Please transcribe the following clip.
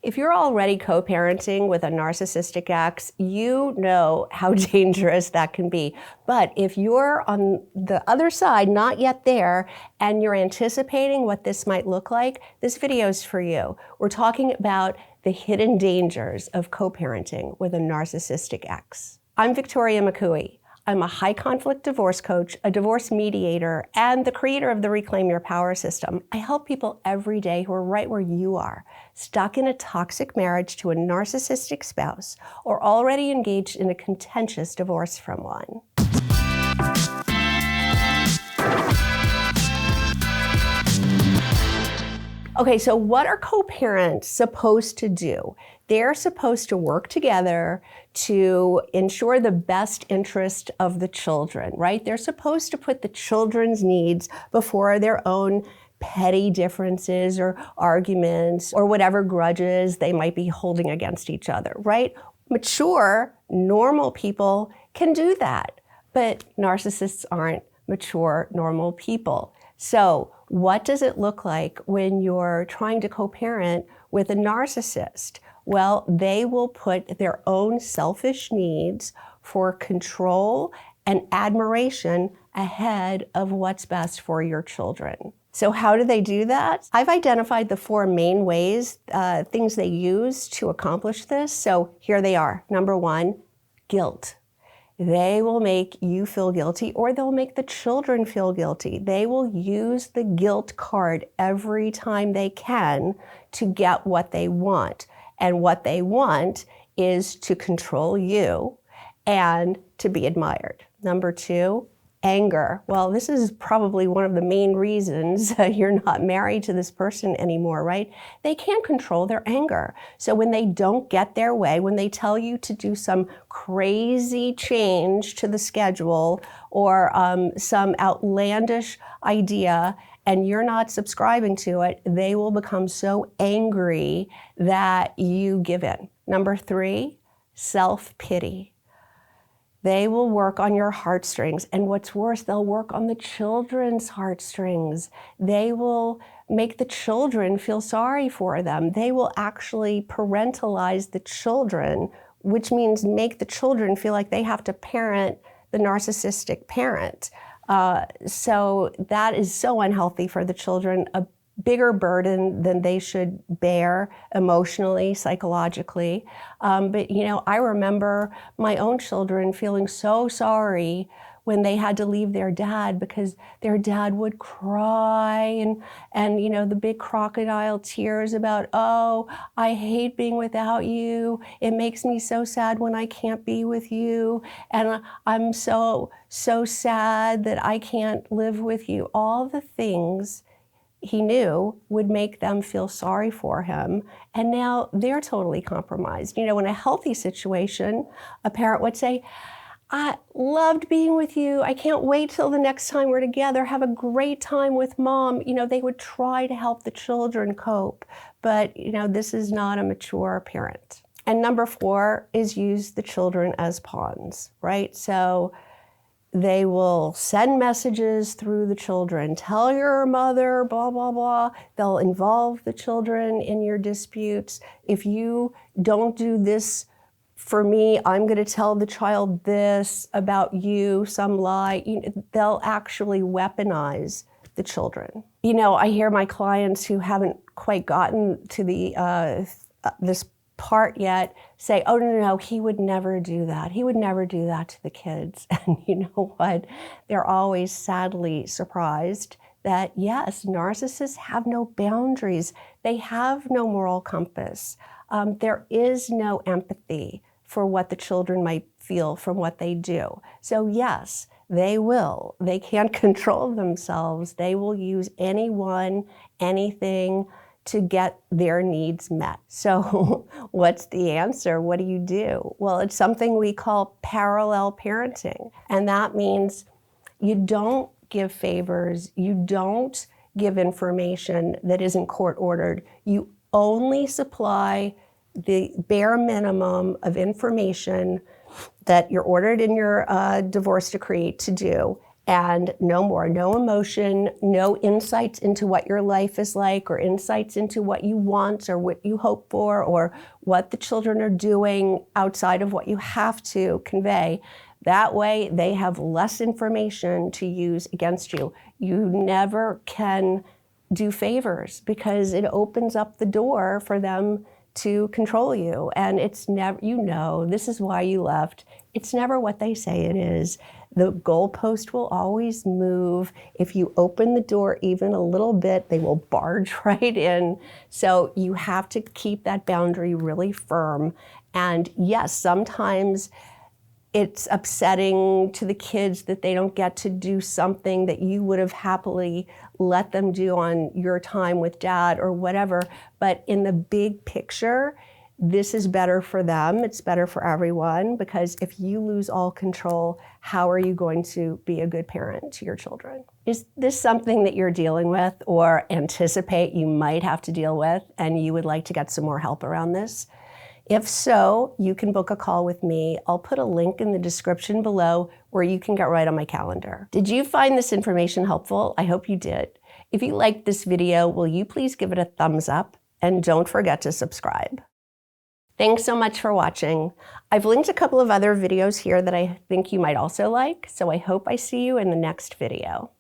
If you're already co-parenting with a narcissistic ex, you know how dangerous that can be. But if you're on the other side, not yet there, and you're anticipating what this might look like, this video is for you. We're talking about the hidden dangers of co-parenting with a narcissistic ex. I'm Victoria McCooey. I'm a high-conflict divorce coach, a divorce mediator, and the creator of the Reclaim Your Power system. I help people every day who are right where you are, stuck in a toxic marriage to a narcissistic spouse, or already engaged in a contentious divorce from one. Okay, so what are co-parents supposed to do? They're supposed to work together to ensure the best interest of the children, right? They're supposed to put the children's needs before their own petty differences or arguments or whatever grudges they might be holding against each other, right? Mature, normal people can do that, but narcissists aren't mature, normal people. So what does it look like when you're trying to co-parent with a narcissist? Well, they will put their own selfish needs for control and admiration ahead of what's best for your children. So how do they do that? I've identified the 4 main ways, things they use to accomplish this. So here they are. Number 1, guilt. They will make you feel guilty, or they'll make the children feel guilty. They will use the guilt card every time they can to get what they want. And what they want is to control you and to be admired. Number 2, anger. Well, this is probably one of the main reasons you're not married to this person anymore, right? They can't control their anger. So when they don't get their way, when they tell you to do some crazy change to the schedule or some outlandish idea, and you're not subscribing to it, they will become so angry that you give in. Number 3, self-pity. They will work on your heartstrings, and what's worse, they'll work on the children's heartstrings. They will make the children feel sorry for them. They will actually parentalize the children, which means make the children feel like they have to parent the narcissistic parent. So that is so unhealthy for the children, a bigger burden than they should bear emotionally, psychologically. But you know, I remember my own children feeling so sorry when they had to leave their dad because their dad would cry and you know, the big crocodile tears about, oh, I hate being without you. It makes me so sad when I can't be with you. And I'm so sad that I can't live with you. All the things he knew would make them feel sorry for him, and now they're totally compromised. You know, in a healthy situation, a parent would say, I loved being with you. I can't wait till the next time we're together. Have a great time with mom. You know, they would try to help the children cope, but you know, this is not a mature parent. And number 4 is use the children as pawns, right? So they will send messages through the children. Tell your mother, blah, blah, blah. They'll involve the children in your disputes. If you don't do this for me, I'm going to tell the child this about you, some lie. You know, they'll actually weaponize the children. You know, I hear my clients who haven't quite gotten to the this part yet say, oh, no, he would never do that. He would never do that to the kids. And you know what? They're always sadly surprised that, yes, narcissists have no boundaries. They have no moral compass. There is no empathy for what the children might feel from what they do. So yes, they will. They can't control themselves. They will use anyone, anything, to get their needs met. So what's the answer? What do you do? Well, it's something we call parallel parenting. And that means you don't give favors, you don't give information that isn't court ordered. You only supply the bare minimum of information that you're ordered in your divorce decree to do. and no more. No emotion, no insights into what your life is like, or insights into what you want or what you hope for, or what the children are doing outside of what you have to convey. That way they have less information to use against you. You never can do favors because it opens up the door for them to control you. And it's never, this is why you left. It's never what they say it is. The goalpost will always move. If you open the door even a little bit, they will barge right in. So you have to keep that boundary really firm. And yes, sometimes it's upsetting to the kids that they don't get to do something that you would have happily let them do on your time with dad or whatever. But in the big picture, this is better for them. It's better for everyone, because if you lose all control, how are you going to be a good parent to your children? Is this something that you're dealing with or anticipate you might have to deal with, and you would like to get some more help around this? If so, you can book a call with me. I'll put a link in the description below where you can get right on my calendar. Did you find this information helpful? I hope you did. If you liked this video, will you please give it a thumbs up, and don't forget to subscribe. Thanks so much for watching. I've linked a couple of other videos here that I think you might also like, so I hope I see you in the next video.